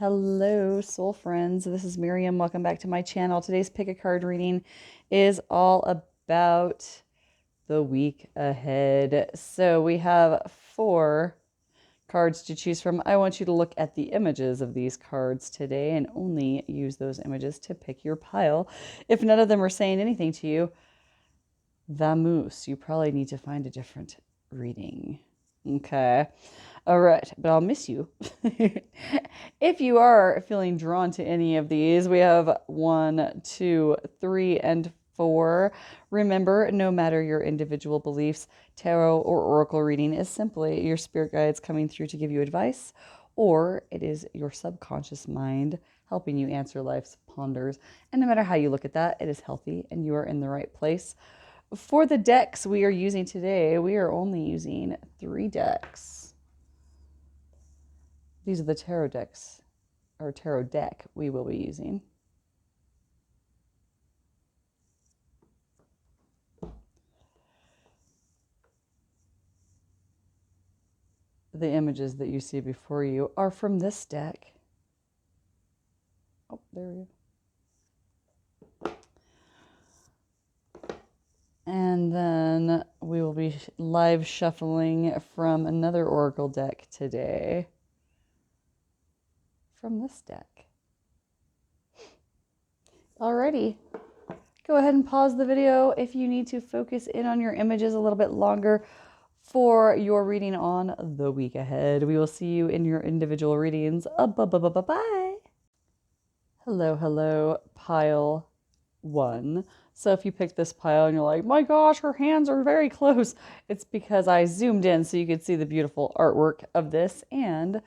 Hello, soul friends. This is Miriam. Welcome back to my channel. Today's pick a card reading is all about the week ahead. So we have 4 cards to choose from. I want you to look at the images of these cards today and only use those images to pick your pile. If none of them are saying anything to you, vamoose. You probably need to find a different reading. Okay. All right, but I'll miss you. If you are feeling drawn to any of these, we have 1, 2, 3, and 4. Remember, no matter your individual beliefs, tarot or oracle reading is simply your spirit guides coming through to give you advice, or it is your subconscious mind helping you answer life's ponders. And no matter how you look at that, it is healthy and you are in the right place. For the decks we are using today, we are only using 3 decks. These are the tarot decks, or tarot deck we will be using. The images that you see before you are from this deck. Oh, there we go. And then we will be live shuffling from another oracle deck today. From this deck. Alrighty. Go ahead and pause the video if you need to focus in on your images a little bit longer for your reading on the week ahead. We will see you in your individual readings. Bye. Hello, pile 1. So if you pick this pile and you're like, my gosh, her hands are very close, it's because I zoomed in so you could see the beautiful artwork of this and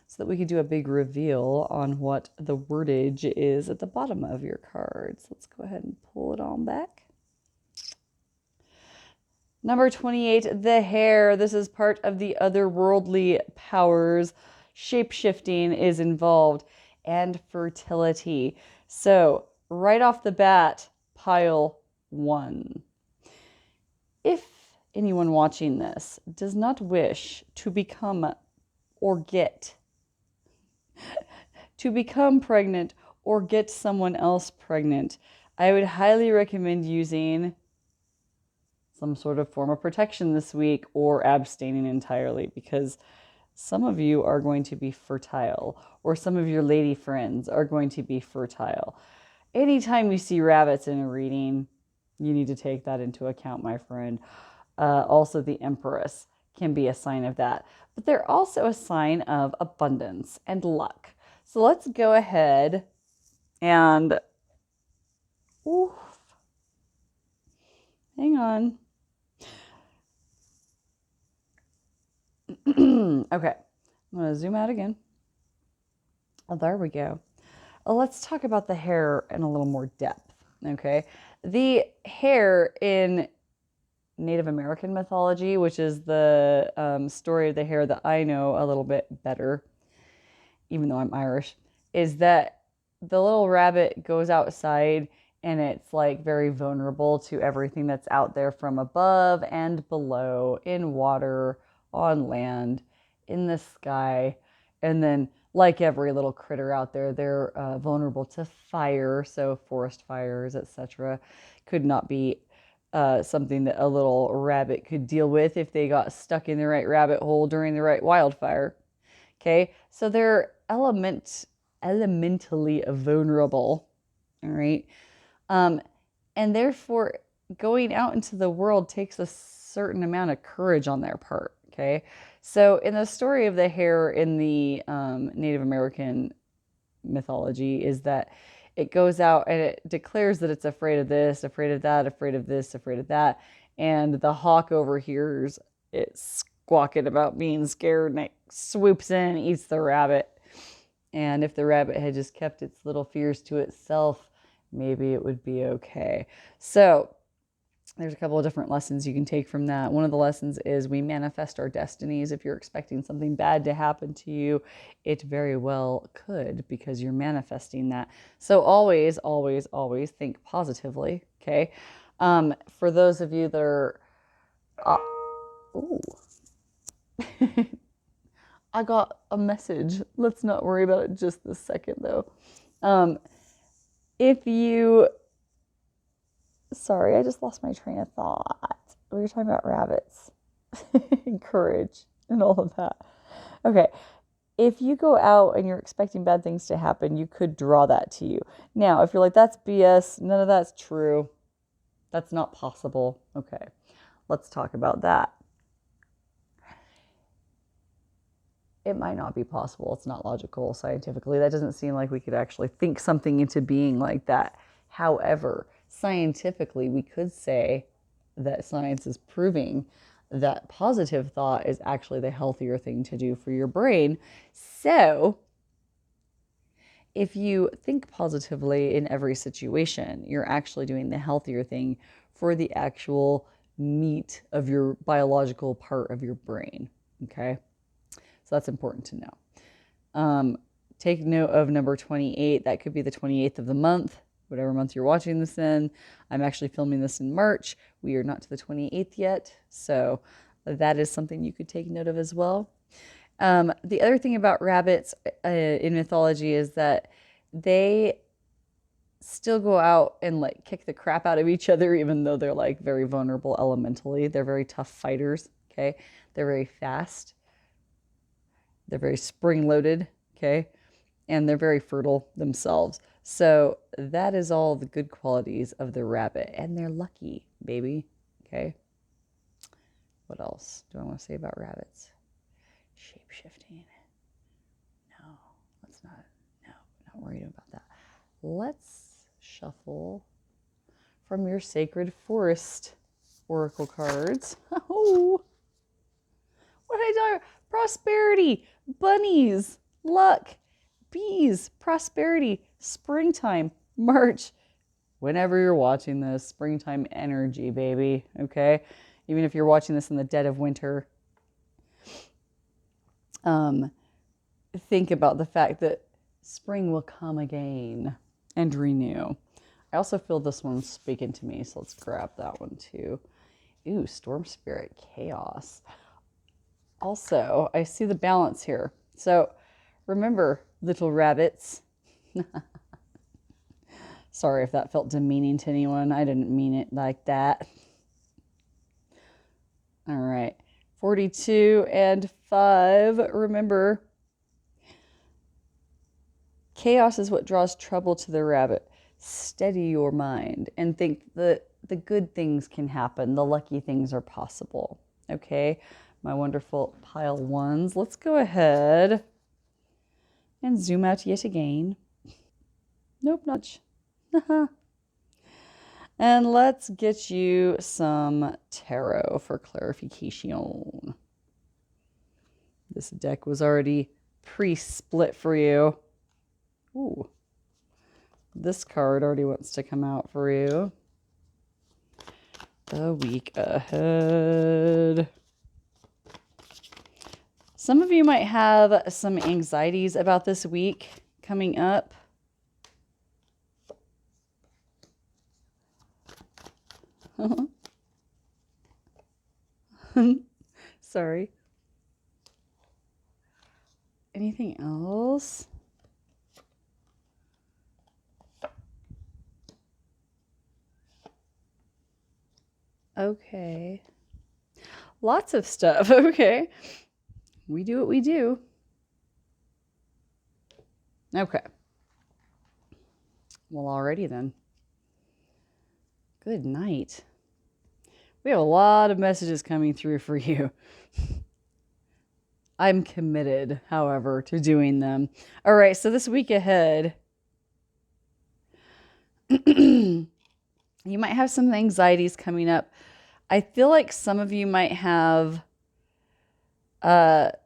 so that we could do a big reveal on what the wordage is at the bottom of your cards. Let's go ahead and pull it on back. Number 28, the hare. This is part of the otherworldly powers. Shape-shifting is involved and fertility. So right off the bat, pile 1. If anyone watching this does not wish to become or get to become pregnant or get someone else pregnant, I would highly recommend using some sort of form of protection this week or abstaining entirely, because some of you are going to be fertile, or some of your lady friends are going to be fertile. Anytime you see rabbits in a reading, you need to take that into account, my friend. Also, the Empress can be a sign of that, but they're also a sign of abundance and luck. So let's go ahead and, hang on. Okay, I'm going to zoom out again. Oh, there we go. Let's talk about the hare in a little more depth, okay? The hare in Native American mythology, which is the story of the hare that I know a little bit better, even though I'm Irish, is that the little rabbit goes outside and it's like very vulnerable to everything that's out there from above and below, in water, on land, in the sky. And then, like every little critter out there, they're vulnerable to fire. So forest fires, etc., could not be something that a little rabbit could deal with if they got stuck in the right rabbit hole during the right wildfire. Okay, so they're elementally vulnerable. All right, and therefore going out into the world takes a certain amount of courage on their part. Okay, so in the story of the hare in the Native American mythology is that it goes out and it declares that it's afraid of this, afraid of that, afraid of this, afraid of that, and the hawk overhears it squawking about being scared, and it swoops in and eats the rabbit. And if the rabbit had just kept its little fears to itself, maybe it would be okay. So there's a couple of different lessons you can take from that. One of the lessons is we manifest our destinies. If you're expecting something bad to happen to you, it very well could, because you're manifesting that. So always, always, always think positively, okay? For those of you that are... I got a message. Let's not worry about it just this second, though. Um, if you, sorry, I just lost my train of thought. We were talking about rabbits and courage and all of that. Okay. If you go out and you're expecting bad things to happen, you could draw that to you. Now, if you're like, that's BS, none of that's true, that's not possible. Okay, let's talk about that. It might not be possible. It's not logical scientifically. That doesn't seem like we could actually think something into being like that. However, scientifically, we could say that science is proving that positive thought is actually the healthier thing to do for your brain. So, if you think positively in every situation, you're actually doing the healthier thing for the actual meat of your biological part of your brain. Okay? So that's important to know. Take note of number 28. That could be the 28th of the month, whatever month you're watching this in. I'm actually filming this in March. We are not to the 28th yet. So that is something you could take note of as well. The other thing about rabbits in mythology is that they still go out and like kick the crap out of each other, even though they're like very vulnerable elementally. They're very tough fighters. Okay. They're very fast. They're very spring loaded. Okay. And they're very fertile themselves. So that is all the good qualities of the rabbit. And they're lucky, baby. Okay. What else do I want to say about rabbits? Shape-shifting. No, let's not. No, not worried about that. Let's shuffle from your Sacred Forest oracle cards. Oh, what did I tell you? Prosperity, bunnies, luck, bees, prosperity, springtime, March. Whenever you're watching this, springtime energy, baby. Okay, even if you're watching this in the dead of winter. Think about the fact that spring will come again and renew. I also feel this one's speaking to me, so let's grab that one too. Ooh, Storm Spirit Chaos. Also, I see the balance here. So remember, little rabbits. Sorry if that felt demeaning to anyone. I didn't mean it like that. All right. 42 and 5. Remember, chaos is what draws trouble to the rabbit. Steady your mind and think that the good things can happen. The lucky things are possible. Okay, my wonderful pile ones. Let's go ahead and zoom out yet again. Nope, not much. And let's get you some tarot for clarification. This deck was already pre-split for you. Ooh. This card already wants to come out for you. The week ahead. Some of you might have some anxieties about this week coming up. Sorry. Anything else? Okay. Lots of stuff. Okay. We do what we do. Okay. Well, alrighty then. Good night. We have a lot of messages coming through for you. I'm committed, however, to doing them. All right, so this week ahead, you might have some anxieties coming up. I feel like some of you might have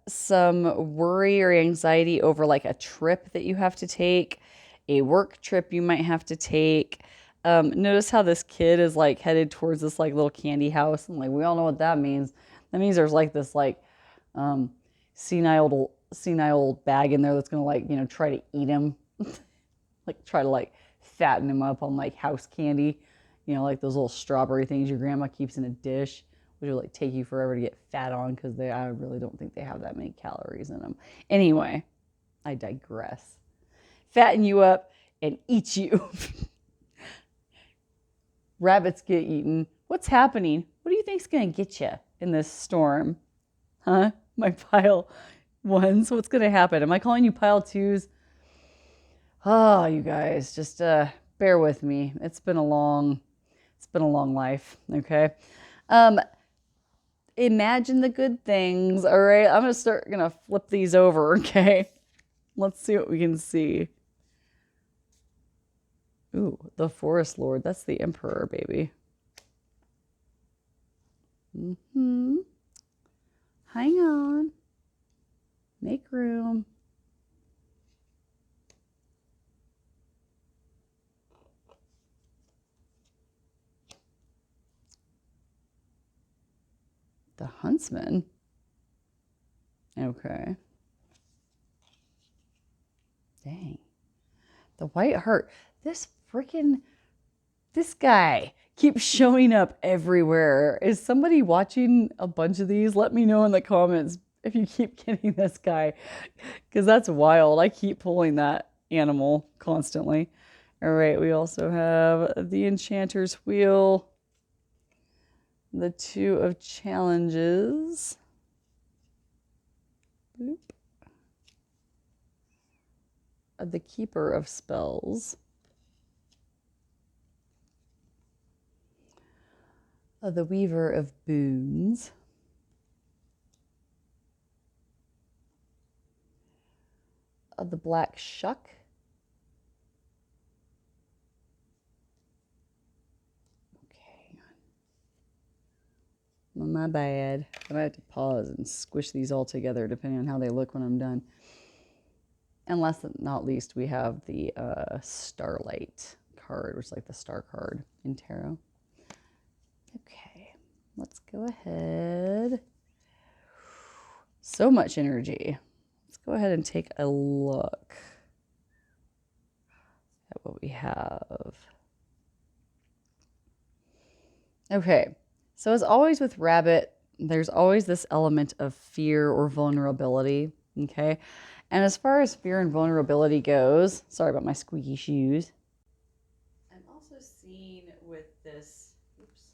some worry or anxiety over like a trip that you have to take, a work trip you might have to take. Notice how this kid is like headed towards this like little candy house, and like we all know what that means. That means there's like this like senile bag in there that's gonna like, you know, try to eat him. Like try to like fatten him up on like house candy, you know, like those little strawberry things your grandma keeps in a dish which will like take you forever to get fat on because I really don't think they have that many calories in them. Anyway, I digress. Fatten you up and eat you. Rabbits get eaten. What's happening? What do you think's gonna get you in this storm? Huh? My pile ones? What's gonna happen? Am I calling you pile twos? Oh, you guys, just bear with me. It's been a long life, okay? Imagine the good things, all right? I'm gonna flip these over, okay? Let's see what we can see. Ooh, the Forest Lord. That's the Emperor, baby. Hang on. Make room. The Huntsman. Okay. Dang. The White Hart. This guy keeps showing up everywhere. Is somebody watching a bunch of these? Let me know in the comments if you keep getting this guy, because that's wild. I keep pulling that animal constantly. All right, we also have the Enchanter's Wheel, the Two of Challenges. Boop. The Keeper of Spells. The Weaver of Boons. The Black Shuck. Okay. Well, my bad. I might have to pause and squish these all together depending on how they look when I'm done. And last but not least, we have the Starlight card, which is like the star card in tarot. Okay, let's go ahead. So much energy. Let's go ahead and take a look at what we have. Okay, so as always with Rabbit, there's always this element of fear or vulnerability, okay? And as far as fear and vulnerability goes, sorry about my squeaky shoes. I'm also seeing with this, oops.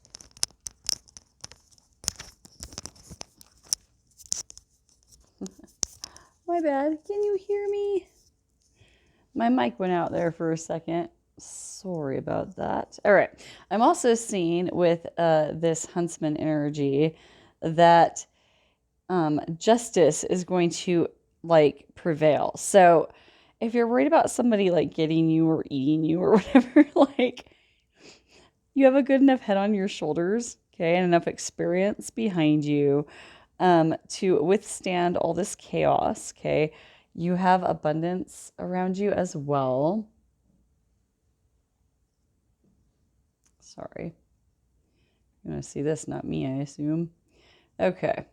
My bad, can you hear me? My mic went out there for a second. Sorry about that. All right, I'm also seeing with this Huntsman energy that justice is going to like prevail. So if you're worried about somebody like getting you or eating you or whatever, like you have a good enough head on your shoulders, okay, and enough experience behind you to withstand all this chaos, okay? You have abundance around you as well. Sorry. You want to see this, not me, I assume. Okay.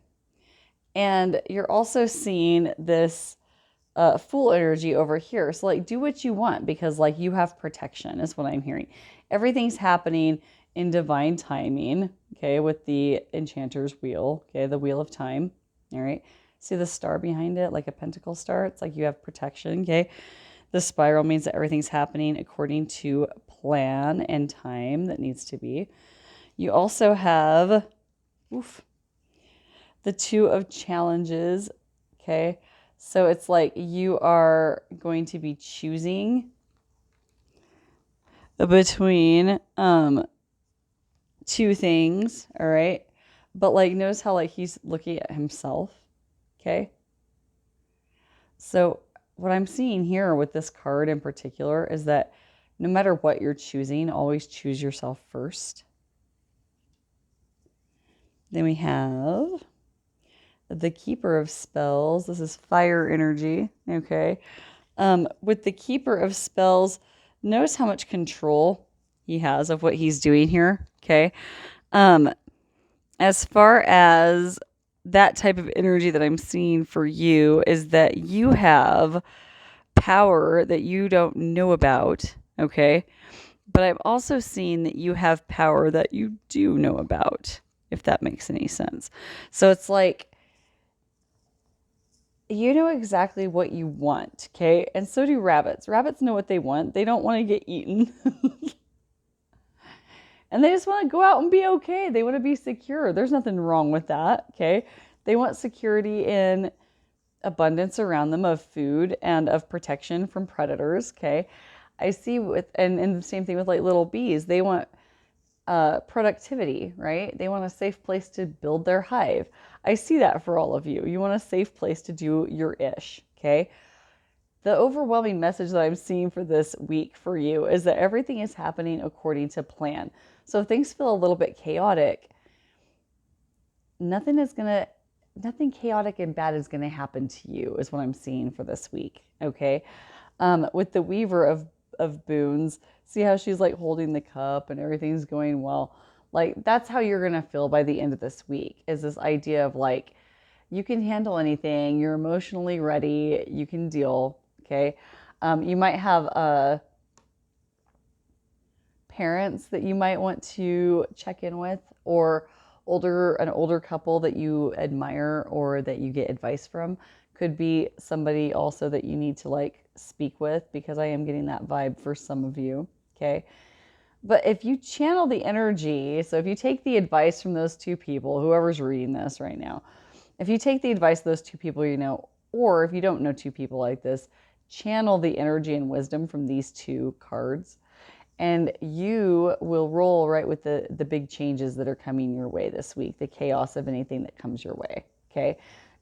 And you're also seeing this Fool energy over here. So like do what you want because like you have protection is what I'm hearing. Everything's happening in divine timing, okay, with the Enchanter's Wheel, okay, the Wheel of Time, all right? See the star behind it, like a pentacle star? It's like you have protection, okay? The spiral means that everything's happening according to plan and time that needs to be. You also have, the Two of Challenges, okay? So it's like you are going to be choosing between two things, all right? But like notice how like he's looking at himself, okay? So what I'm seeing here with this card in particular is that no matter what you're choosing, always choose yourself first. Then we have the Keeper of Spells. This is fire energy, okay? With the Keeper of Spells, notice how much control he has of what he's doing here, okay? As far as that type of energy that I'm seeing for you is that you have power that you don't know about, okay? But I'm also seeing that you have power that you do know about, if that makes any sense. So it's like, you know exactly what you want, okay? And so do rabbits. Rabbits know what they want. They don't want to get eaten. And they just want to go out and be okay. They want to be secure. There's nothing wrong with that, okay? They want security in abundance around them of food and of protection from predators, okay? I see with, and the same thing with like little bees. They want productivity, right? They want a safe place to build their hive. I see that for all of you. You want a safe place to do your ish, okay? The overwhelming message that I'm seeing for this week for you is that everything is happening according to plan. So if things feel a little bit chaotic, nothing chaotic and bad is going to happen to you, is what I'm seeing for this week, okay? With the Weaver of Boons, see how she's like holding the cup and everything's going well. Like, that's how you're going to feel by the end of this week, is this idea of like, you can handle anything, you're emotionally ready, you can deal, okay? You might have parents that you might want to check in with, or an older couple that you admire or that you get advice from. Could be somebody also that you need to like speak with, because I am getting that vibe for some of you, okay? But if you channel the energy, so if you take the advice from those two people, whoever's reading this right now, if you take the advice of those two people you know, or if you don't know two people like this, channel the energy and wisdom from these two cards, and you will roll right with the big changes that are coming your way this week, the chaos of anything that comes your way, okay?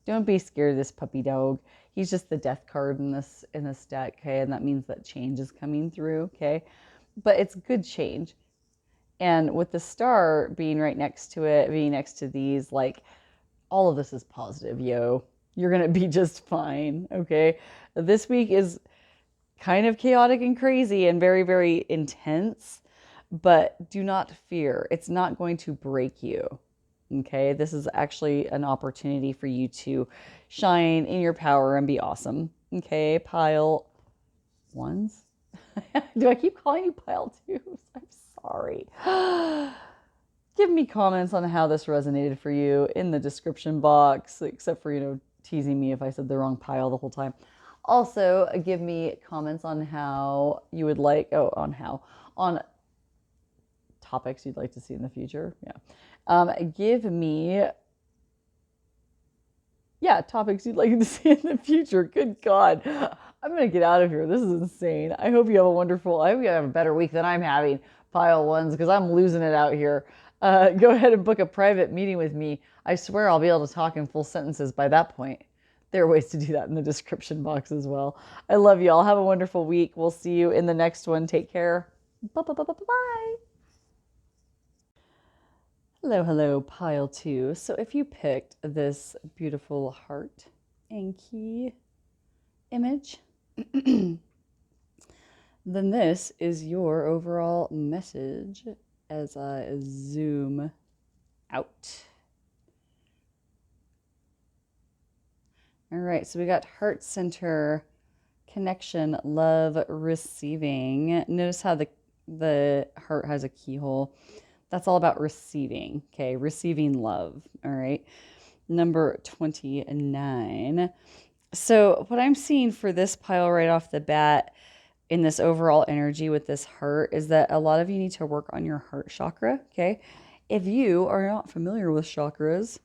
Don't be scared of this puppy dog. He's just the death card in this deck, okay? And that means that change is coming through, okay? But it's good change. And with the star being right next to it, being next to these, like, all of this is positive, yo. You're going to be just fine, okay? This week is kind of chaotic and crazy and very, very intense, but do not fear. It's not going to break you, okay? This is actually an opportunity for you to shine in your power and be awesome, okay? Pile ones? Do I keep calling you pile twos? I'm sorry. Give me comments on how this resonated for you in the description box, except for, teasing me if I said the wrong pile the whole time. Also, give me comments on how you would like, on topics you'd like to see in the future. Give me, topics you'd like to see in the future. Good God. I'm going to get out of here. This is insane. I hope you have a better week than I'm having, pile ones, because I'm losing it out here. Go ahead and book a private meeting with me. I swear I'll be able to talk in full sentences by that point. There are ways to do that in the description box as well. I love you all. Have a wonderful week. We'll see you in the next one. Take care. Bye. Hello, pile two. So if you picked this beautiful heart and key image, then this is your overall message as I zoom out. All right, so we got heart center, connection, love, receiving. Notice how the heart has a keyhole. That's all about receiving, okay? Receiving love, all right? Number 29. So what I'm seeing for this pile right off the bat in this overall energy with this heart is that a lot of you need to work on your heart chakra, okay? If you are not familiar with chakras,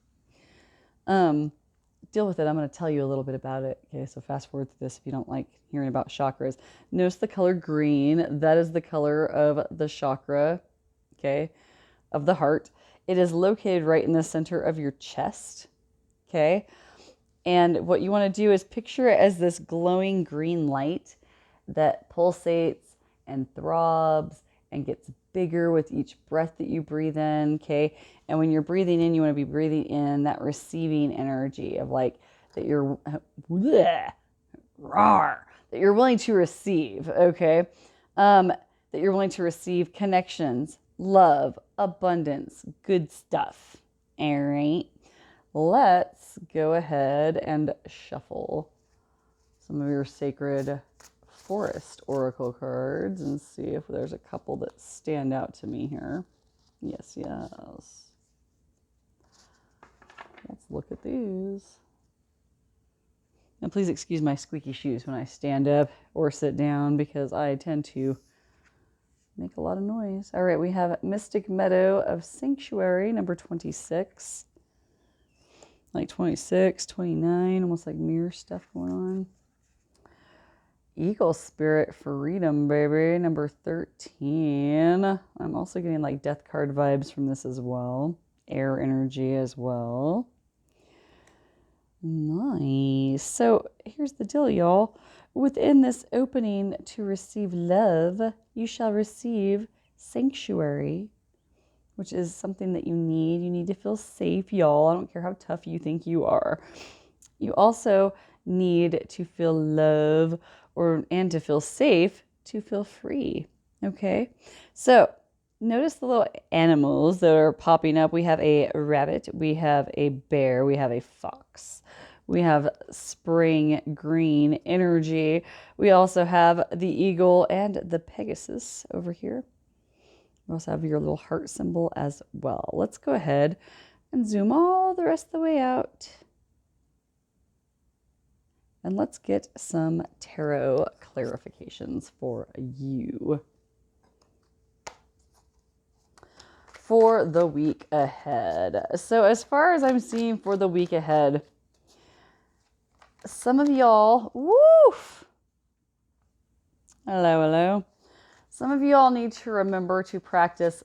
deal with it. I'm going to tell you a little bit about it. Okay, so fast forward through this if you don't like hearing about chakras. Notice the color green. That is the color of the chakra, okay, of the heart. It is located right in the center of your chest, okay? And what you want to do is picture it as this glowing green light that pulsates and throbs and gets bigger with each breath that you breathe in, okay? And when you're breathing in, you want to be breathing in that receiving energy of like that you're that you're willing to receive, okay? That you're willing to receive connections, love, abundance, good stuff. All right. Let's go ahead and shuffle some of your sacred forest oracle cards and see if there's a couple that stand out to me here. Yes. Let's look at these. And please excuse my squeaky shoes when I stand up or sit down because I tend to make a lot of noise. All right, we have Mystic Meadow of Sanctuary, number 26. Like 26, 29, almost like mirror stuff going on. Eagle Spirit Freedom, baby, number 13. I'm also getting like death card vibes from this as well. Air energy as well. Nice. So here's the deal, y'all. Within this opening to receive love, you shall receive sanctuary, which is something that you need. You need to feel safe, y'all. I don't care how tough you think you are. You also need to feel love and to feel safe, to feel free. Okay? So notice the little animals that are popping up. We have a rabbit, we have a bear, we have a fox. We have spring green energy. We also have the eagle and the Pegasus over here. We also have your little heart symbol as well. Let's go ahead and zoom all the rest of the way out. And let's get some tarot clarifications for you for the week ahead. So as far as I'm seeing for the week ahead, some of y'all, woof, hello. Some of y'all need to remember to practice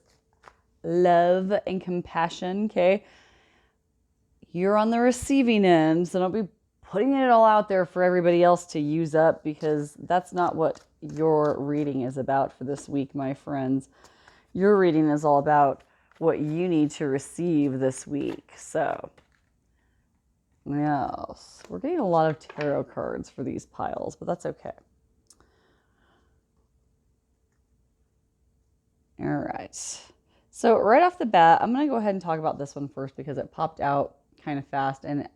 love and compassion, okay? You're on the receiving end, so don't be putting it all out there for everybody else to use up, because that's not what your reading is about for this week, my friends. Your reading is all about what you need to receive this week. So, yes, we're getting a lot of tarot cards for these piles, but that's okay. All right. So right off the bat, I'm going to go ahead and talk about this one first because it popped out kind of fast and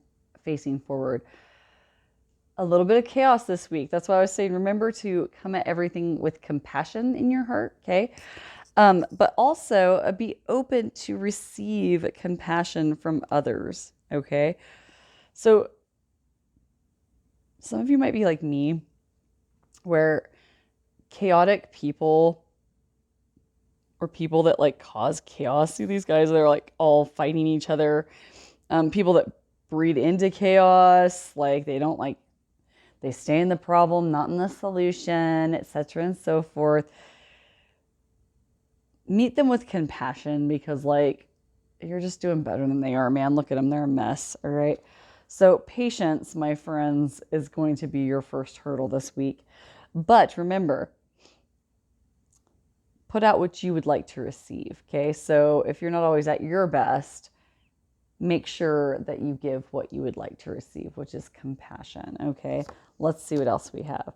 facing forward. A little bit of chaos this week. That's why I was saying, remember to come at everything with compassion in your heart, okay? But also be open to receive compassion from others, okay? So some of you might be like me, where chaotic people or people that like cause chaos, see these guys that are like all fighting each other, people that breed into chaos, like they don't like, they stay in the problem, not in the solution, etc. and so forth. Meet them with compassion because, like, you're just doing better than they are, man. Look at them. They're a mess, all right? So patience, my friends, is going to be your first hurdle this week. But remember, put out what you would like to receive, okay? So if you're not always at your best, make sure that you give what you would like to receive, which is compassion, okay? Let's see what else we have.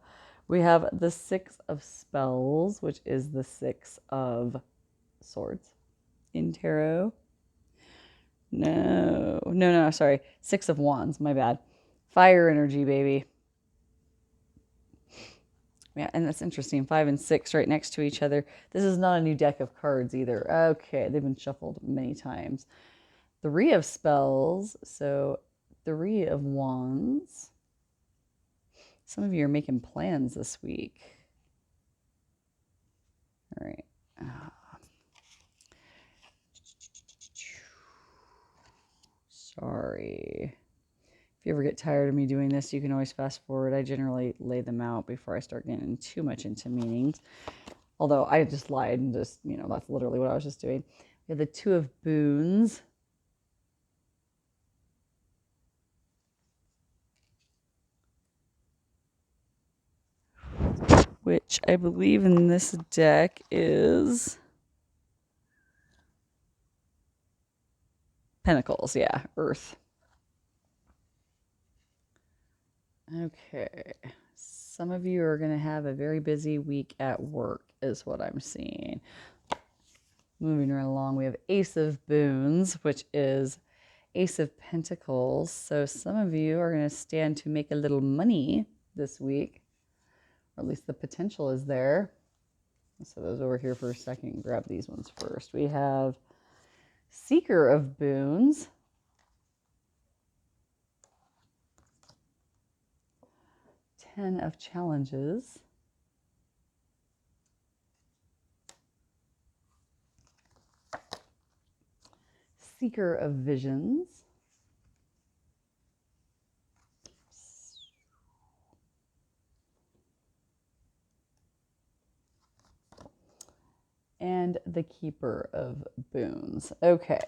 We have the Six of Spells, which is the Six of Swords in tarot. No, sorry. Six of Wands, my bad. Fire energy, baby. Yeah, and that's interesting. 5 and 6 right next to each other. This is not a new deck of cards either. Okay, they've been shuffled many times. 3 of Spells, so 3 of Wands. Some of you are making plans this week. All right. Sorry. If you ever get tired of me doing this, you can always fast forward. I generally lay them out before I start getting too much into meanings. Although I just lied and just, that's literally what I was just doing. We have the Two of Boons. Which I believe in this deck is Pentacles, yeah, Earth. Okay, some of you are going to have a very busy week at work is what I'm seeing. Moving right along, we have Ace of Boons, which is Ace of Pentacles. So some of you are going to stand to make a little money this week, or at least the potential is there. Let's set those over here for a second. Grab these ones first. We have Seeker of Boons. 10 of challenges. Seeker of visions. And the keeper of boons. Okay.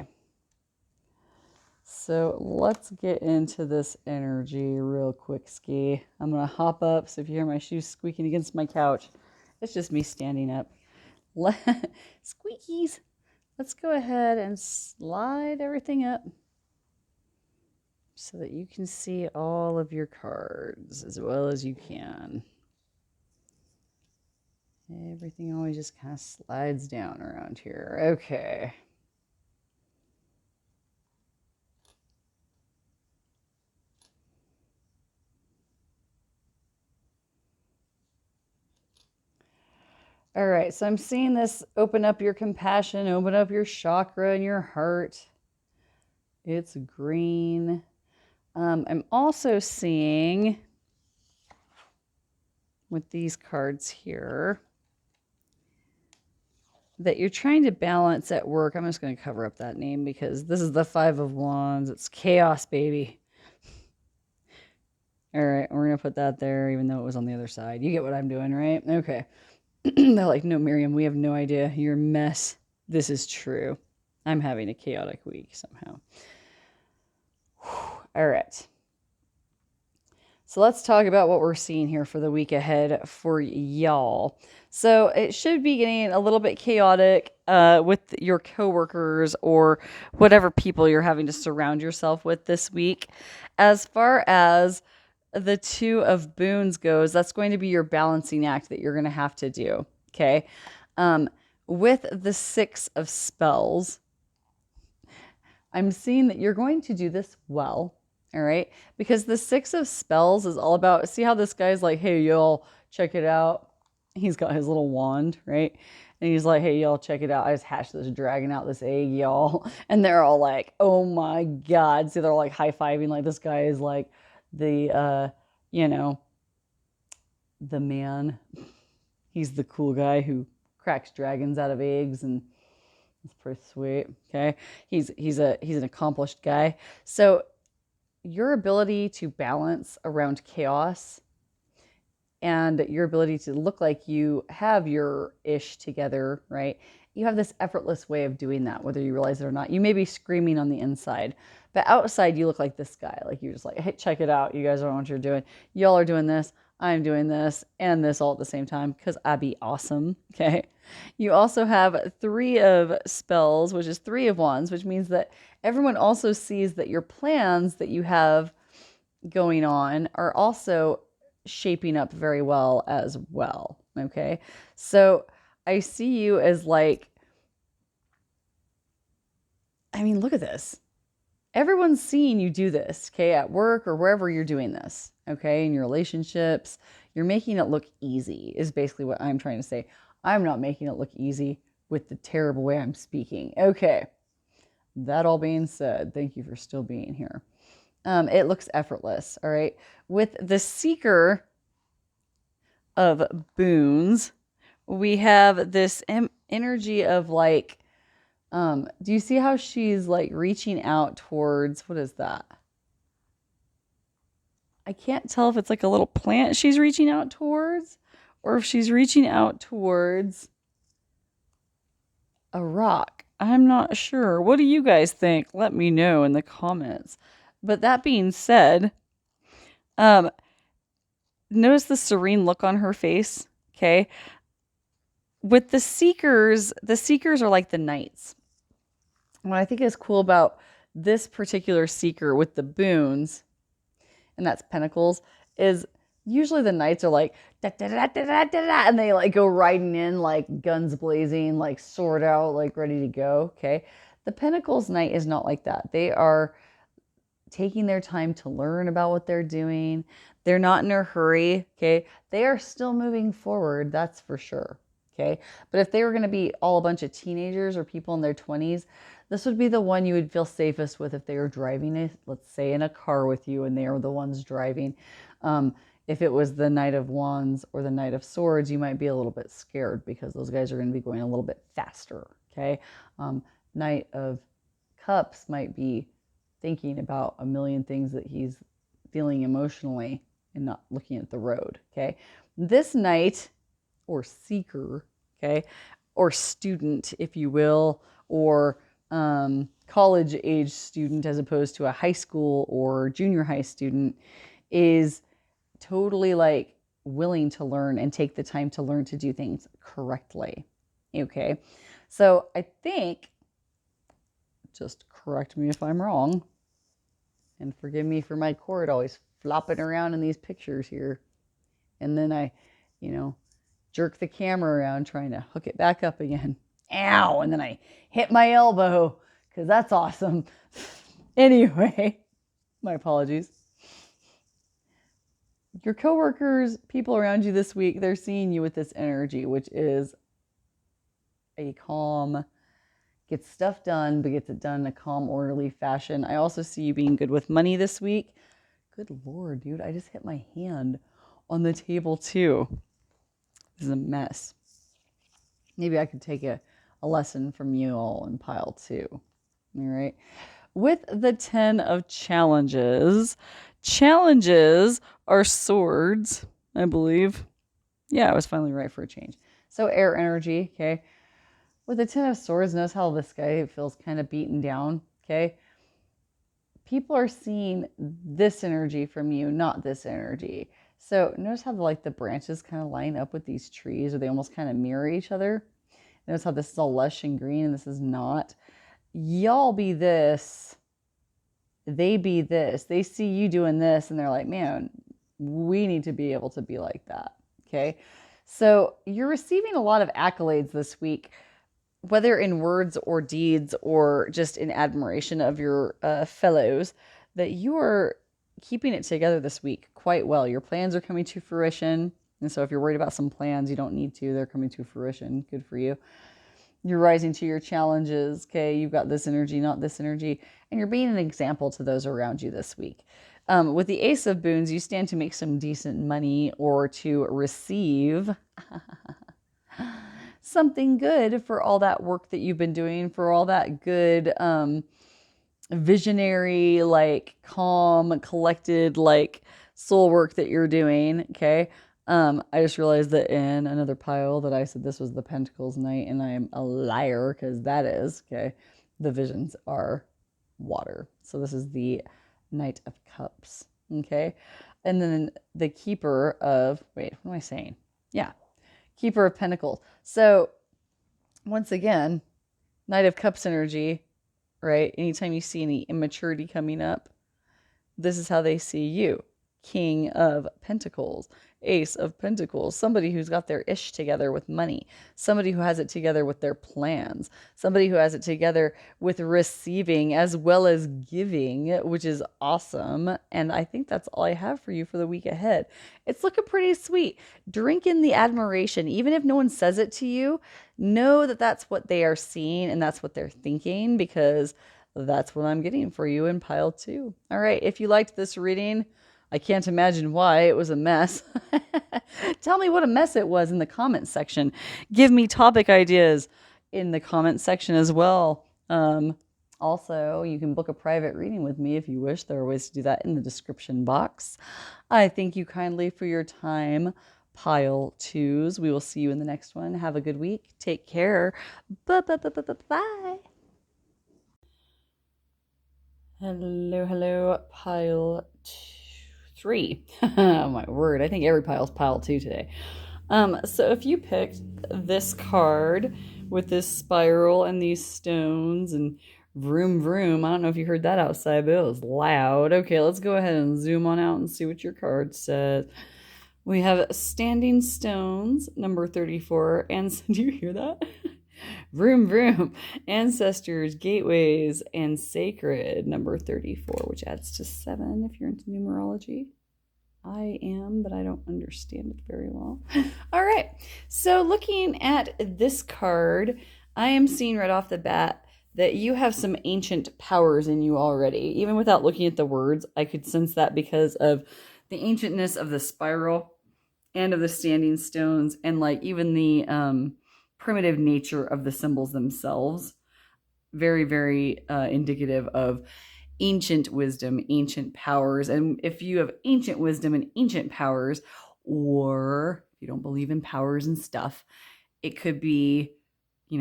So let's get into this energy real quick, Ski. I'm going to hop up. So if you hear my shoes squeaking against my couch, it's just me standing up. Squeakies. Let's go ahead and slide everything up so that you can see all of your cards as well as you can. Everything always just kind of slides down around here. Okay. All right, so I'm seeing this open up your compassion, open up your chakra and your heart. It's green. I'm also seeing with these cards here that you're trying to balance at work. I'm just going to cover up that name because this is the 5 of Wands. It's chaos, baby. All right, we're going to put that there even though it was on the other side. You get what I'm doing, right? Okay. They're like, no, Miriam, we have no idea. You're a mess. This is true. I'm having a chaotic week somehow. All right. So let's talk about what we're seeing here for the week ahead for y'all. So it should be getting a little bit chaotic with your coworkers or whatever people you're having to surround yourself with this week. As far as the 2 of boons goes, that's going to be your balancing act that you're going to have to do. Okay. With the 6 of spells, I'm seeing that you're going to do this well. All right. Because the 6 of spells is all about, see how this guy's like, hey, y'all, check it out. He's got his little wand, right? And he's like, hey, y'all, check it out. I just hatched this dragon out, this egg, y'all. And they're all like, oh my God. See, they're like high-fiving, like this guy is like the, the man. He's the cool guy who cracks dragons out of eggs, and it's pretty sweet. Okay. He's an accomplished guy. So your ability to balance around chaos and your ability to look like you have your ish together, right? You have this effortless way of doing that, whether you realize it or not. You may be screaming on the inside, but outside you look like this guy. Like you're just like, hey, check it out. You guys don't know what you're doing. Y'all are doing this. I'm doing this and this all at the same time because I be awesome. Okay. You also have 3 of spells, which is 3 of wands, which means that everyone also sees that your plans that you have going on are also shaping up very well as well. Okay. So I see you as like, I mean, look at this. Everyone's seeing you do this, okay, at work or wherever you're doing this, okay, in your relationships. You're making it look easy is basically what I'm trying to say. I'm not making it look easy with the terrible way I'm speaking. Okay. That all being said, thank you for still being here. It looks effortless, all right? With the seeker of boons, we have this energy of like, do you see how she's like reaching out towards, what is that? I can't tell if it's like a little plant she's reaching out towards or if she's reaching out towards a rock. I'm not sure. What do you guys think? Let me know in the comments. But that being said, notice the serene look on her face, okay? With the seekers are like the knights. What I think is cool about this particular seeker with the boons, and that's pentacles, is usually the knights are like, da, da, da, da, da, da, da, and they like go riding in like guns blazing, like sword out, like ready to go, okay? The pentacles knight is not like that. They are taking their time to learn about what they're doing. They're not in a hurry, okay? They are still moving forward, that's for sure, okay? But if they were going to be all a bunch of teenagers or people in their 20s, this would be the one you would feel safest with if they were driving, let's say, in a car with you and they are the ones driving. If it was the Knight of Wands or the Knight of Swords, you might be a little bit scared because those guys are going to be going a little bit faster, okay? Knight of Cups might be thinking about a million things that he's feeling emotionally and not looking at the road, okay? This Knight or Seeker, okay, or student, if you will, or college age student as opposed to a high school or junior high student, is totally like willing to learn and take the time to learn to do things correctly. Okay. So I think, just correct me if I'm wrong, and forgive me for my cord always flopping around in these pictures here. And then I, jerk the camera around trying to hook it back up again. Ow! And then I hit my elbow because that's awesome. Anyway, my apologies. Your coworkers, people around you this week, they're seeing you with this energy, which is a calm, gets stuff done, but gets it done in a calm, orderly fashion. I also see you being good with money this week. Good Lord, dude, I just hit my hand on the table too. This is a mess. Maybe I could take a lesson from you all in pile 2. All right. With the 10 of challenges are swords, I believe. Yeah, I was finally right for a change. So air energy, okay? With the 10 of swords, notice how this guy feels kind of beaten down, okay? People are seeing this energy from you, not this energy. So notice how the branches kind of line up with these trees, or they almost kind of mirror each other. Notice how this is all lush and green and this is not. Y'all be this, they be this. They see you doing this and they're like, man, we need to be able to be like that, okay? So you're receiving a lot of accolades this week, whether in words or deeds or just in admiration of your fellows, that you are keeping it together this week quite well. Your plans are coming to fruition. And so if you're worried about some plans, you don't need to. They're coming to fruition. Good for you. You're rising to your challenges. Okay, you've got this energy, not this energy. And you're being an example to those around you this week. With the Ace of Boons, you stand to make some decent money or to receive something good for all that work that you've been doing, for all that good visionary, calm, collected, soul work that you're doing, okay? I just realized that in another pile that I said this was the Pentacles night, and I am a liar because that is, okay? The visions are water. So this is the Knight of Cups, okay? And then the Keeper of, wait, what am I saying? Yeah, Keeper of Pentacles. So once again, Knight of Cups energy, right? Anytime you see any immaturity coming up, this is how they see you. King of Pentacles, Ace of Pentacles, somebody who's got their ish together with money, somebody who has it together with their plans, somebody who has it together with receiving as well as giving, which is awesome. And I think that's all I have for you for the week ahead. It's looking pretty sweet. Drink in the admiration. Even if no one says it to you, know that that's what they are seeing and that's what they're thinking, because that's what I'm getting for you in pile 2. All right. If you liked this reading, I can't imagine why. It was a mess. Tell me what a mess it was in the comment section. Give me topic ideas in the comment section as well. Also, you can book a private reading with me if you wish. There are ways to do that in the description box. I thank you kindly for your time, pile 2s. We will see you in the next one. Have a good week. Take care. Bye. Hello, pile 3. Oh my word, I think every pile's pile 2 today. So if you picked this card with this spiral and these stones and vroom vroom, I don't know if you heard that outside, but it was loud. Okay, let's go ahead and zoom on out and see what your card says. We have standing stones, number 34, and do you hear that? Vroom, vroom. Ancestors, gateways, and sacred, number 34, which adds to 7 if you're into numerology. I am, but I don't understand it very well. All right. So looking at this card, I am seeing right off the bat that you have some ancient powers in you already. Even without looking at the words, I could sense that because of the ancientness of the spiral and of the standing stones, and like even the primitive nature of the symbols themselves. Very, very indicative of ancient wisdom, ancient powers. And if you have ancient wisdom and ancient powers, or if you don't believe in powers and stuff, it could be,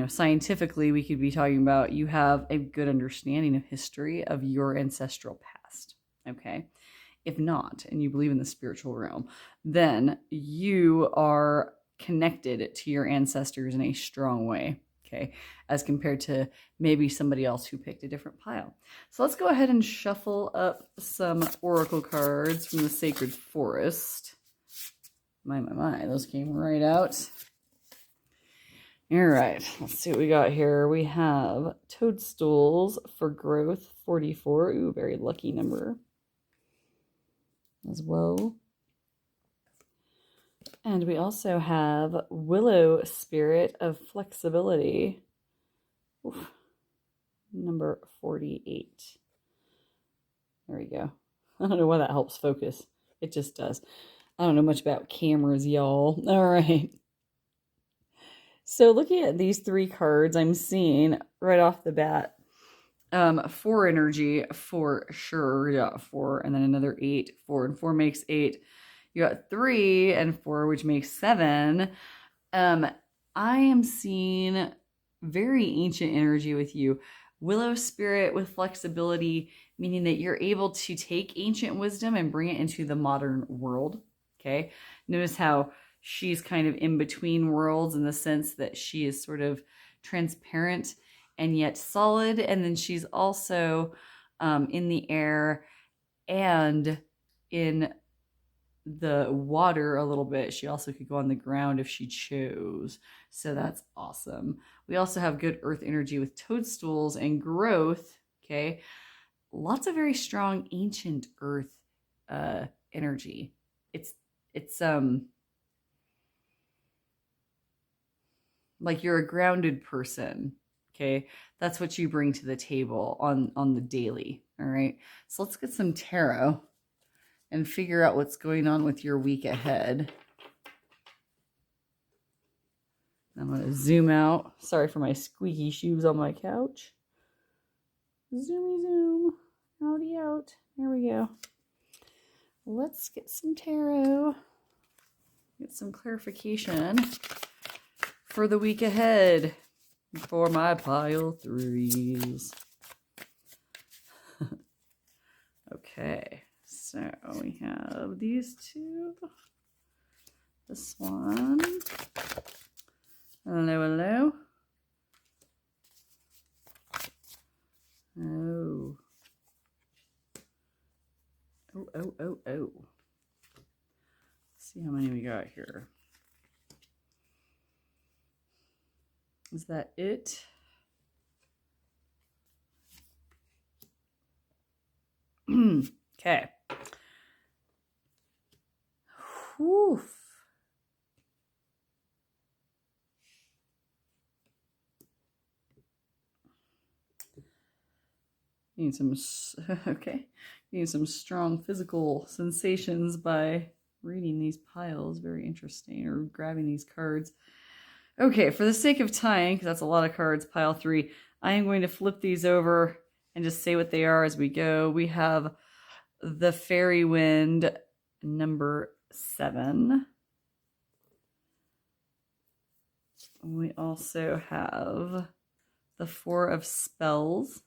scientifically, we could be talking about you have a good understanding of history of your ancestral past. Okay. If not, and you believe in the spiritual realm, then you are connected to your ancestors in a strong way. Okay, as compared to maybe somebody else who picked a different pile. So let's go ahead and shuffle up some oracle cards from the Sacred Forest. My, those came right out. All right, let's see what we got here. We have toadstools for growth, 44. Ooh, very lucky number as well. And we also have Willow Spirit of Flexibility. Oof. Number 48. There we go. I don't know why that helps focus. It just does. I don't know much about cameras, y'all. All right. So looking at these 3 cards, I'm seeing right off the bat, 4 energy for sure. Yeah, 4, and then another 8. 4 and 4 makes 8. You got 3 and 4, which makes 7. I am seeing very ancient energy with you. Willow Spirit with flexibility, meaning that you're able to take ancient wisdom and bring it into the modern world. Okay. Notice how she's kind of in between worlds in the sense that she is sort of transparent and yet solid. And then she's also in the air and in the water a little bit. She also could go on the ground if she chose. So that's awesome. We also have good earth energy with toadstools and growth. Okay. Lots of very strong ancient earth energy. It's like you're a grounded person. Okay. That's what you bring to the table on the daily. All right. So let's get some tarot and figure out what's going on with your week ahead. I'm going to zoom out. Sorry for my squeaky shoes on my couch. Zoomy zoom. Outy out. There we go. Let's get some tarot. Get some clarification for the week ahead for my pile 3s. Okay. So we have these 2. This one. Hello, hello. Oh. Oh. Let's see how many we got here. Is that it? Okay. Whew. Need some, okay. Need some strong physical sensations by reading these piles. Very interesting. Or grabbing these cards. Okay, for the sake of time, because that's a lot of cards, pile 3, I am going to flip these over and just say what they are as we go. We have the Fairy Wind, number 7. We also have the 4 of Spells.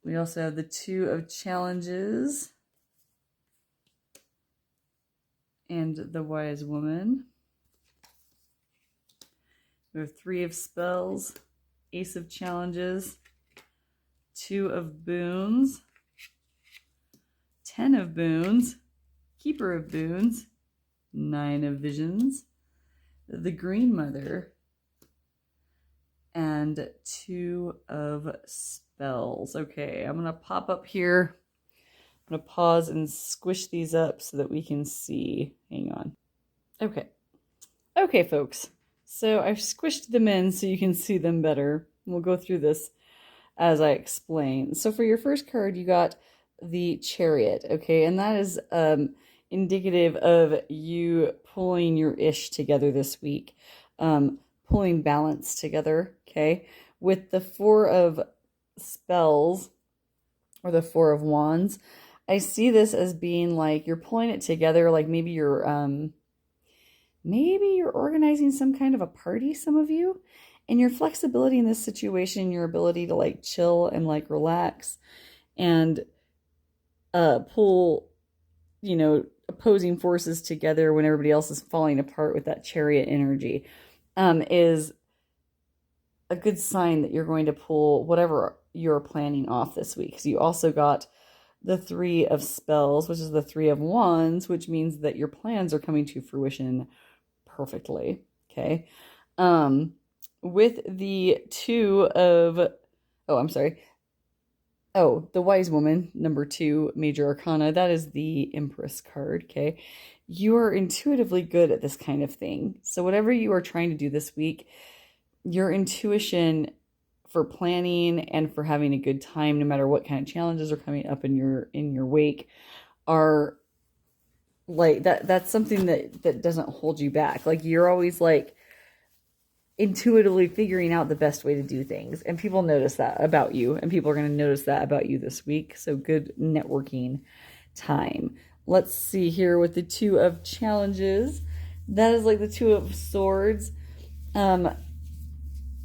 We also have the 2 of Challenges and the Wise Woman. We have 3 of Spells, Ace of Challenges, 2 of Boons, 10 of Boons, Keeper of Boons, 9 of Visions, the Green Mother, and 2 of Spells. Okay, I'm going to pop up here. I'm going to pause and squish these up so that we can see. Hang on. Okay, folks. So I've squished them in so you can see them better. We'll go through this as I explain. So for your first card, you got the Chariot, okay? And that is indicative of you pulling your ish together this week, pulling balance together, okay? With the Four of Spells or the Four of Wands, I see this as being like you're pulling it together, like maybe you're organizing some kind of a party, some of you, and your flexibility in this situation, your ability to like chill and like relax and pull, opposing forces together when everybody else is falling apart with that Chariot energy, is a good sign that you're going to pull whatever you're planning off this week. So you also got the Three of Spells, which is the Three of Wands, which means that your plans are coming to fruition perfectly. Okay. With the the Wise Woman, number 2, Major Arcana, that is the Empress card, okay? You are intuitively good at this kind of thing. So whatever you are trying to do this week, your intuition for planning and for having a good time, no matter what kind of challenges are coming up in your wake, are like that's something that doesn't hold you back. Like you're always like intuitively figuring out the best way to do things, and people notice that about you, and people are going to notice that about you this week. So good networking time. Let's see here with the Two of Challenges. That is like the Two of Swords.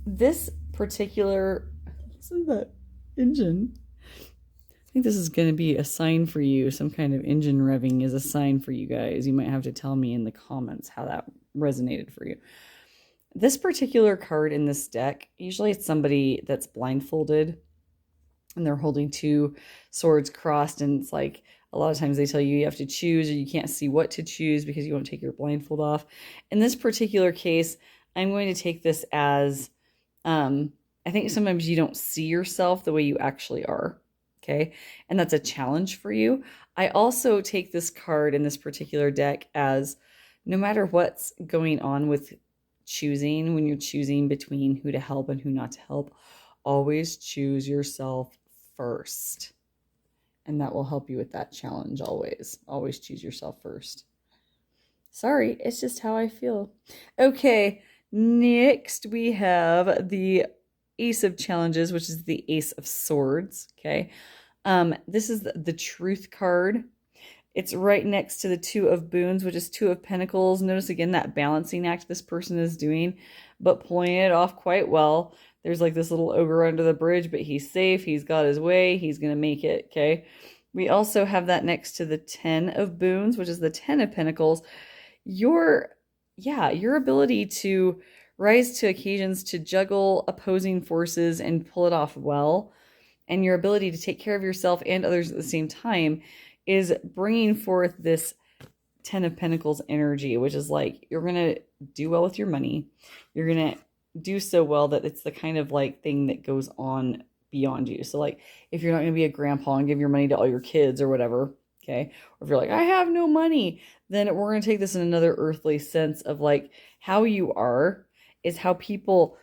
This particular, listen to that engine. I think this is going to be a sign for you. Some kind of engine revving is a sign for you guys. You might have to tell me in the comments how that resonated for you. This particular card in this deck, usually it's somebody that's blindfolded and they're holding two swords crossed, and it's like a lot of times they tell you you have to choose or you can't see what to choose because you won't take your blindfold off. In this particular case, I'm going to take this as I think sometimes you don't see yourself the way you actually are, okay? And that's a challenge for you. I also take this card in this particular deck as no matter what's going on with choosing, when you're choosing between who to help and who not to help, always choose yourself first. And that will help you with that challenge always. Always choose yourself first. Sorry, it's just how I feel. Okay, next we have the Ace of Challenges, which is the Ace of Swords, okay? This is the Truth card. It's right next to the Two of Boons, which is Two of Pentacles. Notice again that balancing act this person is doing, but pulling it off quite well. There's like this little ogre under the bridge, but he's safe. He's got his way. He's going to make it, okay? We also have that next to the Ten of Boons, which is the Ten of Pentacles. Your ability to rise to occasions, to juggle opposing forces and pull it off well, and your ability to take care of yourself and others at the same time is bringing forth this Ten of Pentacles energy, which is like you're going to do well with your money. You're going to do so well that it's the kind of like thing that goes on beyond you. So like if you're not going to be a grandpa and give your money to all your kids or whatever, okay, or if you're like, I have no money, then we're going to take this in another earthly sense of like how you are is how people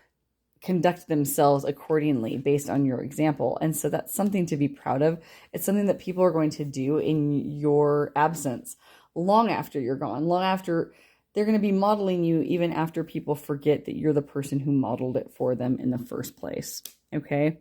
conduct themselves accordingly based on your example. And so that's something to be proud of. It's something that people are going to do in your absence, long after you're gone, long after they're going to be modeling you, even after people forget that you're the person who modeled it for them in the first place. Okay.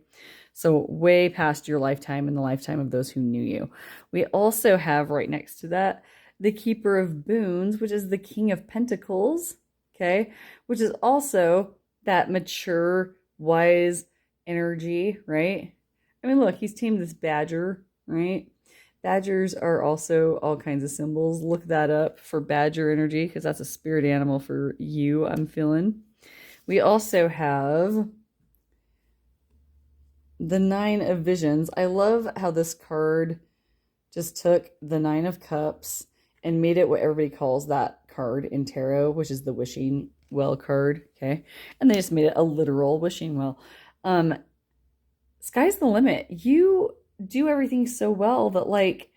So way past your lifetime and the lifetime of those who knew you. We also have right next to that, the Keeper of Boons, which is the King of Pentacles. Okay. Which is also that mature, wise energy, right? I mean, look, he's tamed this badger, right? Badgers are also all kinds of symbols. Look that up for badger energy because that's a spirit animal for you, I'm feeling. We also have the Nine of Visions. I love how this card just took the Nine of Cups and made it what everybody calls that card in tarot, which is the wishing well card, okay? And they just made it a literal wishing well. Sky's the limit. You do everything so well that like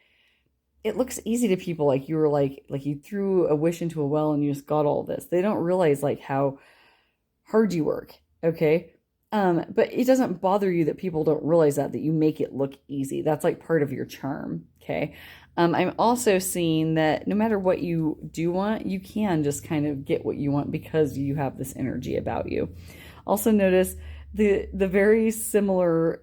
it looks easy to people, like you were like you threw a wish into a well and you just got all this. They don't realize like how hard you work, okay? But it doesn't bother you that people don't realize that you make it look easy. That's like part of your charm. Okay. I'm also seeing that no matter what you do want, you can just kind of get what you want because you have this energy about you. Also notice the very similar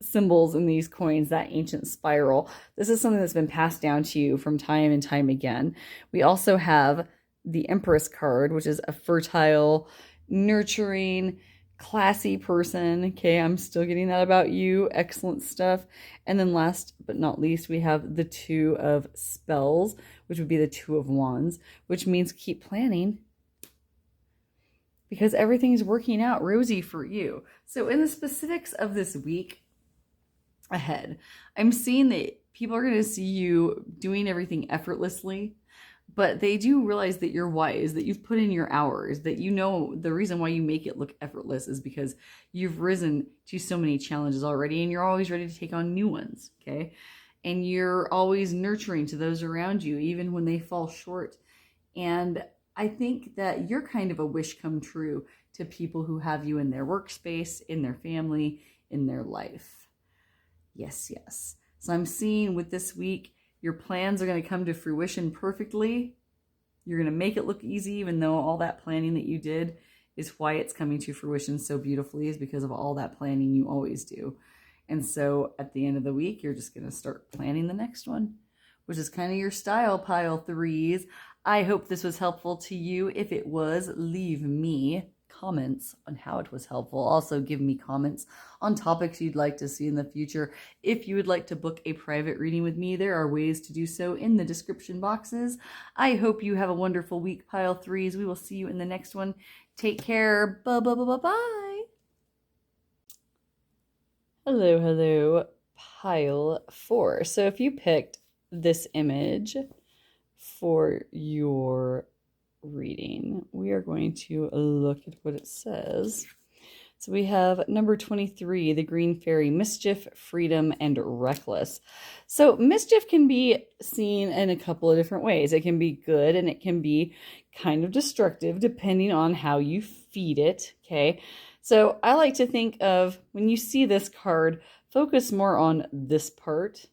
symbols in these coins, that ancient spiral. This is something that's been passed down to you from time and time again. We also have the Empress card, which is a fertile, nurturing, classy person. Okay, I'm still getting that about you. Excellent stuff. And then last but not least, we have the Two of Spells, which would be the Two of Wands, which means keep planning because everything's working out rosy for you. So in the specifics of this week ahead, I'm seeing that people are going to see you doing everything effortlessly, but they do realize that you're wise, that you've put in your hours, that you know the reason why you make it look effortless is because you've risen to so many challenges already and you're always ready to take on new ones, okay? And you're always nurturing to those around you, even when they fall short. And I think that you're kind of a wish come true to people who have you in their workspace, in their family, in their life. Yes, yes. So I'm seeing with this week, your plans are going to come to fruition perfectly. You're going to make it look easy, even though all that planning that you did is why it's coming to fruition so beautifully, is because of all that planning you always do. And so at the end of the week, you're just going to start planning the next one, which is kind of your style, pile threes. I hope this was helpful to you. If it was, leave me comments on how it was helpful. Also give me comments on topics you'd like to see in the future. If you would like to book a private reading with me, there are ways to do so in the description boxes. I hope you have a wonderful week, pile threes. We will see you in the next one. Take care. Bye. Hello, pile four. So if you picked this image for your reading, we are going to look at what it says. So we have number 23, the Green Fairy, Mischief, Freedom, and Reckless. So mischief can be seen in a couple of different ways. It can be good and it can be kind of destructive depending on how you feed it, okay? So I like to think of, when you see this card, focus more on this part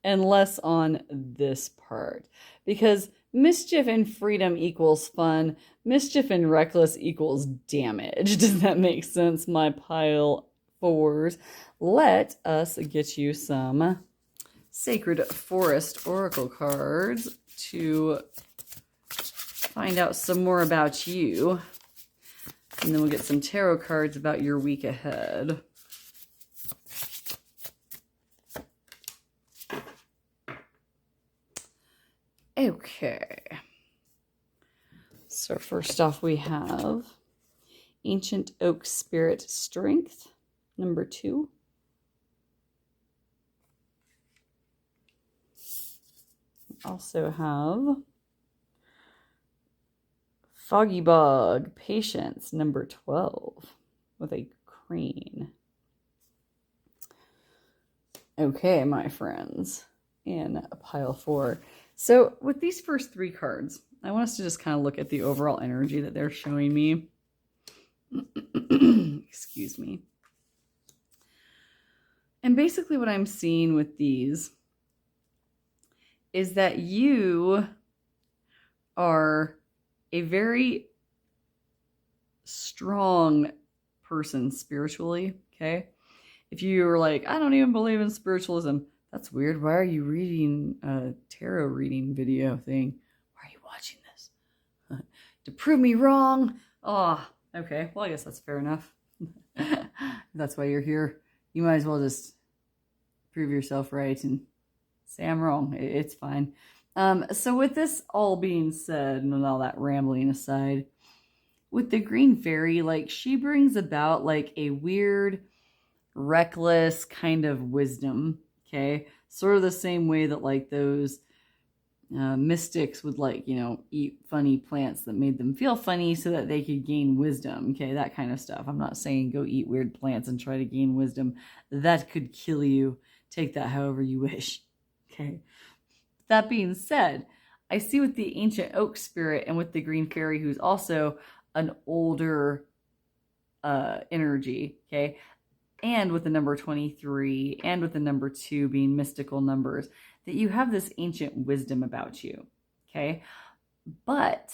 and less on this part, because mischief and freedom equals fun. Mischief and reckless equals damage. Does that make sense, my pile fours? Let us get you some Sacred Forest Oracle cards to find out some more about you. And then we'll get some tarot cards about your week ahead. Okay, so first off we have Ancient Oak Spirit Strength, number 2. We also have Foggy Bog Patience, number 12, with a crane. Okay, my friends, in pile 4. So with these first 3 cards, I want us to just kind of look at the overall energy that they're showing me. Excuse me. And basically what I'm seeing with these is that you are a very strong person spiritually, okay? If you were like, I don't even believe in spiritualism, that's weird. Why are you reading a tarot reading video thing? Why are you watching this? To prove me wrong? Oh, okay. Well, I guess that's fair enough. That's why you're here. You might as well just prove yourself right and say I'm wrong. It's fine. So with this all being said and all that rambling aside, with the Green Fairy, like, she brings about like a weird, reckless kind of wisdom. Okay, sort of the same way that like those mystics would, like, you know, eat funny plants that made them feel funny so that they could gain wisdom. Okay, that kind of stuff. I'm not saying go eat weird plants and try to gain wisdom. That could kill you. Take that however you wish. Okay. That being said, I see with the Ancient Oak Spirit and with the Green Fairy, who's also an older energy, okay? And with the number 23 and with the number 2 being mystical numbers, that you have this ancient wisdom about you, okay? But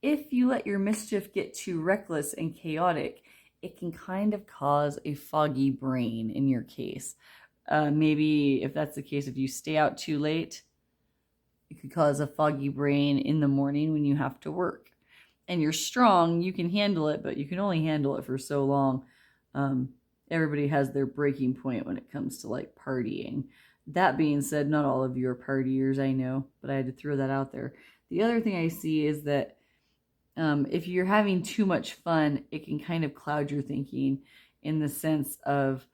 if you let your mischief get too reckless and chaotic, it can kind of cause a foggy brain in your case. Maybe if that's the case, if you stay out too late, it could cause a foggy brain in the morning when you have to work. And you're strong, you can handle it, but you can only handle it for so long. Everybody has their breaking point when it comes to like partying. That being said, not all of you are partiers, I know, but I had to throw that out there. The other thing I see is that if you're having too much fun, it can kind of cloud your thinking in the sense of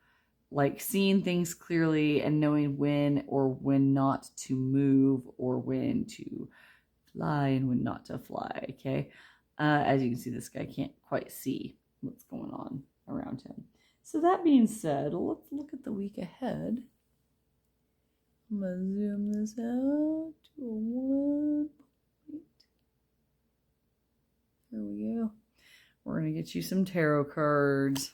like seeing things clearly and knowing when or when not to move or when to fly and when not to fly, okay? As you can see, this guy can't quite see what's going on around him. So that being said, let's look at the week ahead. I'm going to zoom this out to a 1 point. There we go. We're going to get you some tarot cards.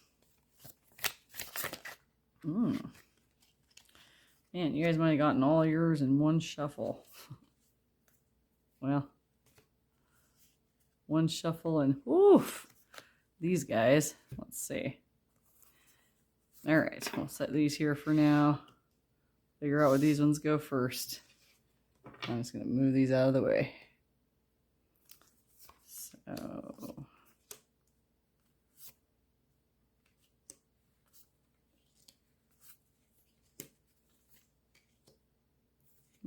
Man, you guys might have gotten all yours in one shuffle. Well, one shuffle and oof, these guys. Let's see. All right, we'll set these here for now. Figure out what these ones go first. I'm just going to move these out of the way. So,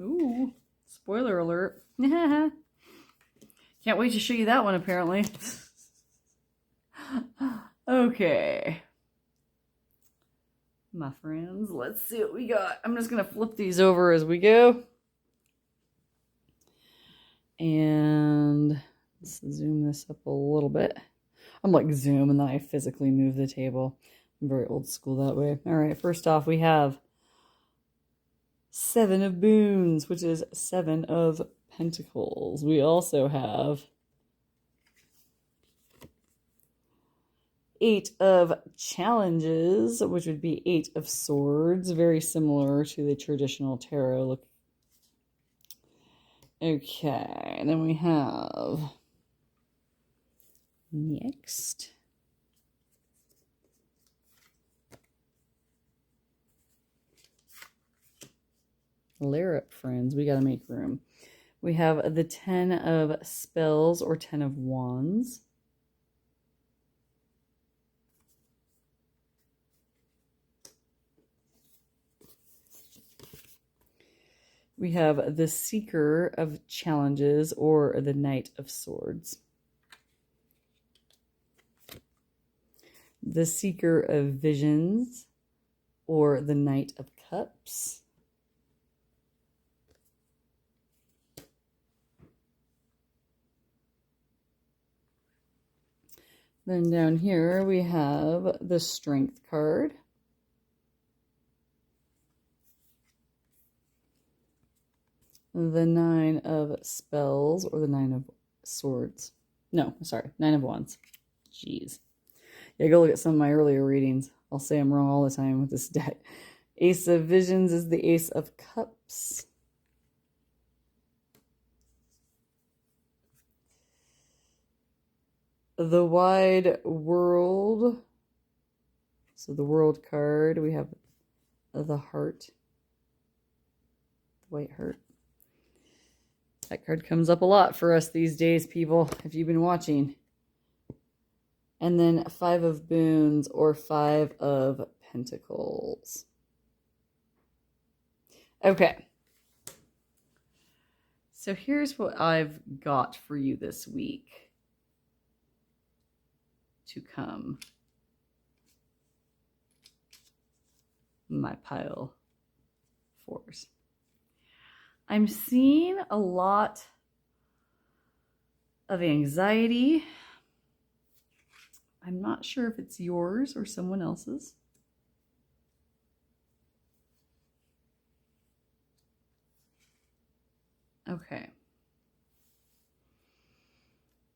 ooh, spoiler alert. Can't wait to show you that one, apparently. Okay. My friends, let's see what we got. I'm just going to flip these over as we go. And let's zoom this up a little bit. I'm like zoom and then I physically move the table. I'm very old school that way. All right, first off, we have 7 of Boons, which is 7 of Pentacles. We also have 8 of Challenges, which would be 8 of Swords, very similar to the traditional tarot look. Okay, and then we have next layer up, friends. We got to make room. We have the 10 of Spells or 10 of Wands. We have the Seeker of Challenges or the Knight of Swords. The Seeker of Visions or the Knight of Cups. Then down here we have the Strength card. The 9 of Spells or the 9 of Swords. No, sorry, 9 of Wands. Jeez. Yeah, go look at some of my earlier readings. I'll say I'm wrong all the time with this deck. Ace of Visions is the Ace of Cups. The Wide World. So the World card, we have the Heart. The White Heart. That card comes up a lot for us these days, people, if you've been watching. And then 5 of Boons or 5 of Pentacles. Okay. So here's what I've got for you this week to come. My pile 4s. I'm seeing a lot of anxiety. I'm not sure if it's yours or someone else's. Okay.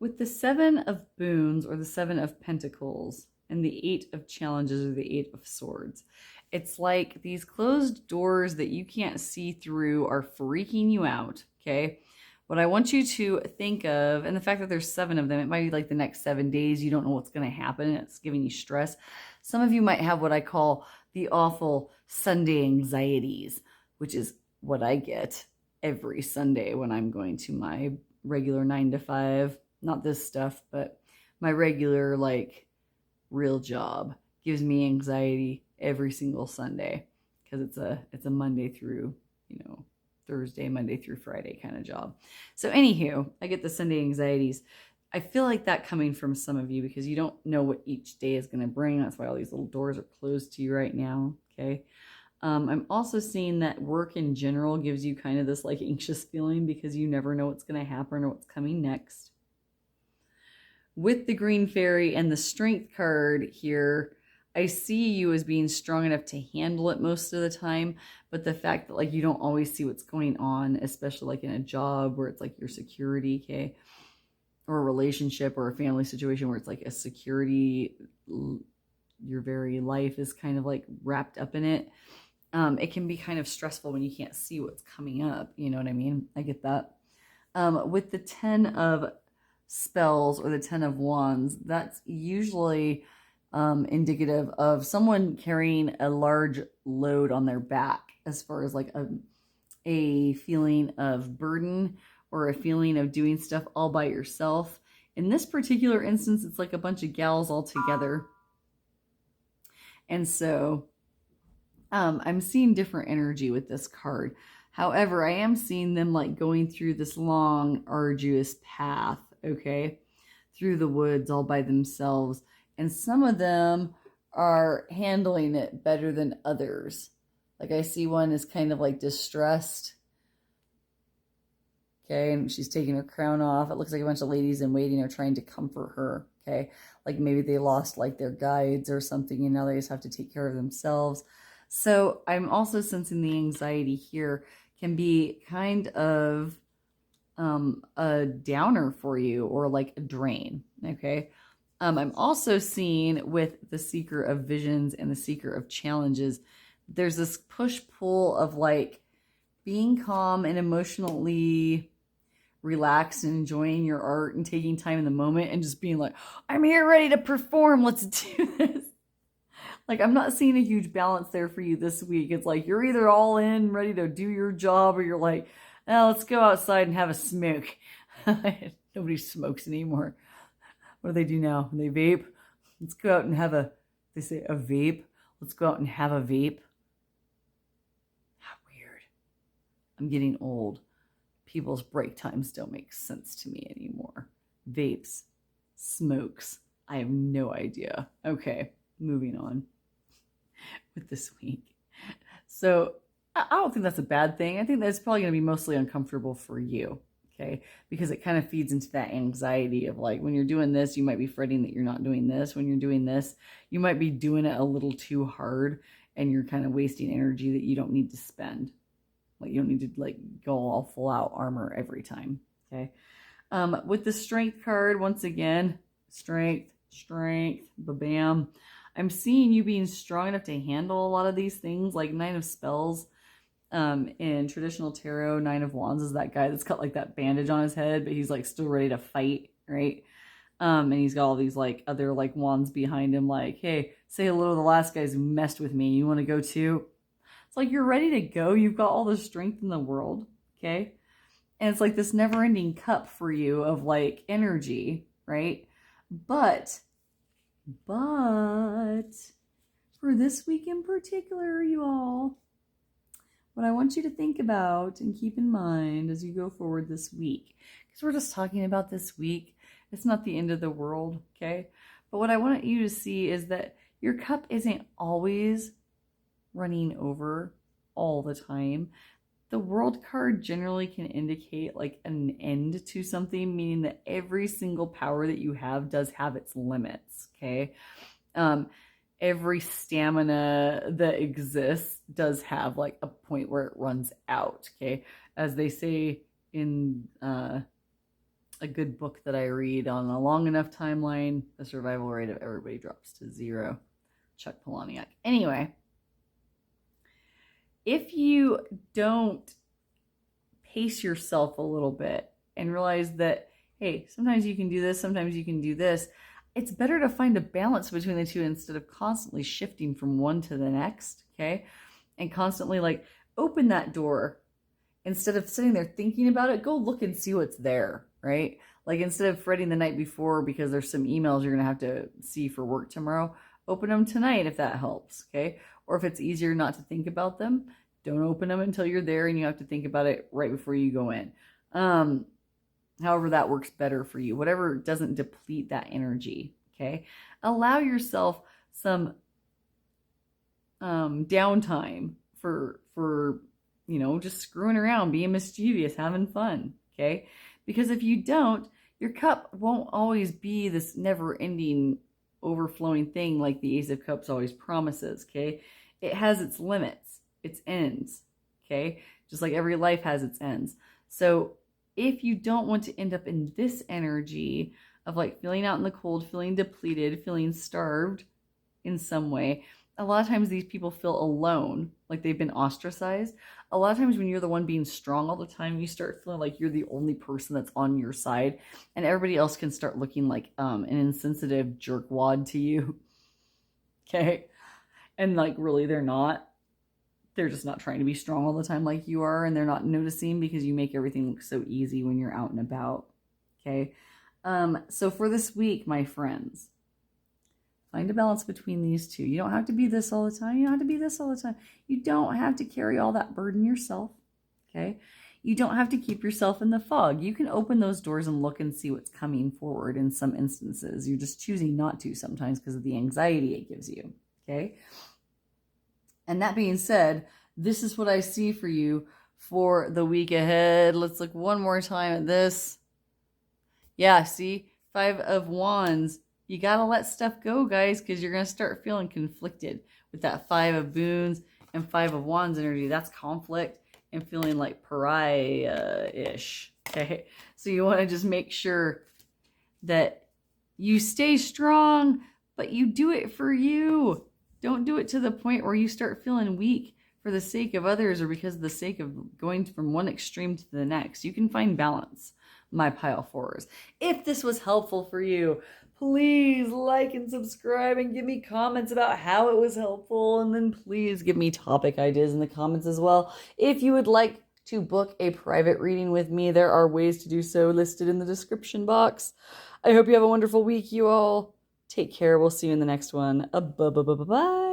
With the Seven of Boons or the Seven of Pentacles and the Eight of Challenges or the Eight of Swords, it's like these closed doors that you can't see through are freaking you out, okay? What I want you to think of, and the fact that there's 7 of them, it might be like the next 7 days, you don't know what's going to happen, it's giving you stress. Some of you might have what I call the awful Sunday anxieties, which is what I get every Sunday when I'm going to my regular 9 to 5. Not this stuff, but my regular, like, real job gives me anxiety every single Sunday because it's a Monday through, Thursday, Monday through Friday kind of job. So anywho, I get the Sunday anxieties. I feel like that coming from some of you because you don't know what each day is going to bring. That's why all these little doors are closed to you right now, okay? I'm also seeing that work in general gives you kind of this, like, anxious feeling because you never know what's going to happen or what's coming next. With the Green Fairy and the Strength card here, I see you as being strong enough to handle it most of the time, but the fact that, like, you don't always see what's going on, especially like in a job where it's like your security, okay, or a relationship or a family situation where it's like a security, your very life is kind of like wrapped up in it. It can be kind of stressful when you can't see what's coming up. You know what I mean? I get that. With the 10 of spells or the 10 of wands, that's usually indicative of someone carrying a large load on their back as far as like a feeling of burden or a feeling of doing stuff all by yourself. In this particular instance, it's like a bunch of gals all together. And so I'm seeing different energy with this card. However, I am seeing them like going through this long, arduous path, okay, through the woods all by themselves. And some of them are handling it better than others. Like I see one is kind of like distressed. Okay, and she's taking her crown off. It looks like a bunch of ladies in waiting are trying to comfort her. Okay, like maybe they lost like their guides or something and now they just have to take care of themselves. So I'm also sensing the anxiety here can be kind of a downer for you or like a drain. Okay. I'm also seeing with the Seeker of Visions and the Seeker of Challenges, there's this push-pull of like being calm and emotionally relaxed and enjoying your art and taking time in the moment and just being like, I'm here ready to perform. Let's do this. Like, I'm not seeing a huge balance there for you this week. It's like you're either all in, ready to do your job, or you're like, oh, let's go outside and have a smoke. Nobody smokes anymore. What do they do now? They vape. Let's go out and have they say a vape. Let's go out and have a vape. How weird. I'm getting old. People's break times don't make sense to me anymore. Vapes, smokes. I have no idea. Okay, moving on with this week. So I don't think that's a bad thing. I think that's probably going to be mostly uncomfortable for you. Okay, because it kind of feeds into that anxiety of like when you're doing this, you might be fretting that you're not doing this. When you're doing this, you might be doing it a little too hard and you're kind of wasting energy that you don't need to spend. Like you don't need to like go all full out armor every time. Okay, with the Strength card, once again, strength, ba-bam. I'm seeing you being strong enough to handle a lot of these things, like 9 of Spells. In traditional tarot, 9 of Wands is that guy that's got like that bandage on his head, but he's like still ready to fight, right? And he's got all these like other like wands behind him, like, hey, say hello to the last guys who messed with me. You want to go too? It's like you're ready to go. You've got all the strength in the world, okay? And it's like this never-ending cup for you of like energy, right? But for this week in particular, you all, what I want you to think about and keep in mind as you go forward this week, because we're just talking about this week, it's not the end of the world, okay? But what I want you to see is that your cup isn't always running over all the time. The World card generally can indicate like an end to something, meaning that every single power that you have does have its limits, okay? Every stamina that exists does have like a point where it runs out, okay? As they say in a a good book that I read on a long enough timeline, the survival rate of everybody drops to 0. Chuck Palahniuk. Anyway, if you don't pace yourself a little bit and realize that, hey, sometimes you can do this, sometimes you can do this, it's better to find a balance between the two instead of constantly shifting from one to the next, okay? And constantly like open that door. Instead of sitting there thinking about it, go look and see what's there, right? Like instead of fretting the night before because there's some emails you're going to have to see for work tomorrow, open them tonight if that helps, okay? Or if it's easier not to think about them, don't open them until you're there and you have to think about it right before you go in. However that works better for you, whatever doesn't deplete that energy, okay? Allow yourself some downtime for just screwing around, being mischievous, having fun, okay? Because if you don't, your cup won't always be this never-ending, overflowing thing like the Ace of Cups always promises, okay? It has its limits, its ends, okay? Just like every life has its ends. So if you don't want to end up in this energy of like feeling out in the cold, feeling depleted, feeling starved in some way, a lot of times these people feel alone, like they've been ostracized. A lot of times when you're the one being strong all the time, you start feeling like you're the only person that's on your side, and everybody else can start looking like an insensitive jerkwad to you. Okay? And like really they're not. They're just not trying to be strong all the time like you are, and they're not noticing because you make everything look so easy when you're out and about. Okay? So for this week, my friends, find a balance between these two. You don't have to be this all the time. You don't have to be this all the time. You don't have to carry all that burden yourself, okay? You don't have to keep yourself in the fog. You can open those doors and look and see what's coming forward in some instances. You're just choosing not to sometimes because of the anxiety it gives you, okay? And that being said, this is what I see for you for the week ahead. Let's look one more time at this. Yeah, see? 5 of Wands. You got to let stuff go, guys, because you're going to start feeling conflicted with that 5 of Boons and 5 of Wands energy. That's conflict and feeling like pariah-ish, okay? So you want to just make sure that you stay strong, but you do it for you. Don't do it to the point where you start feeling weak for the sake of others or because of the sake of going from one extreme to the next. You can find balance, my pile fours. If this was helpful for you, please like and subscribe and give me comments about how it was helpful. And then please give me topic ideas in the comments as well. If you would like to book a private reading with me, there are ways to do so listed in the description box. I hope you have a wonderful week, you all. Take care. We'll see you in the next one. Bye.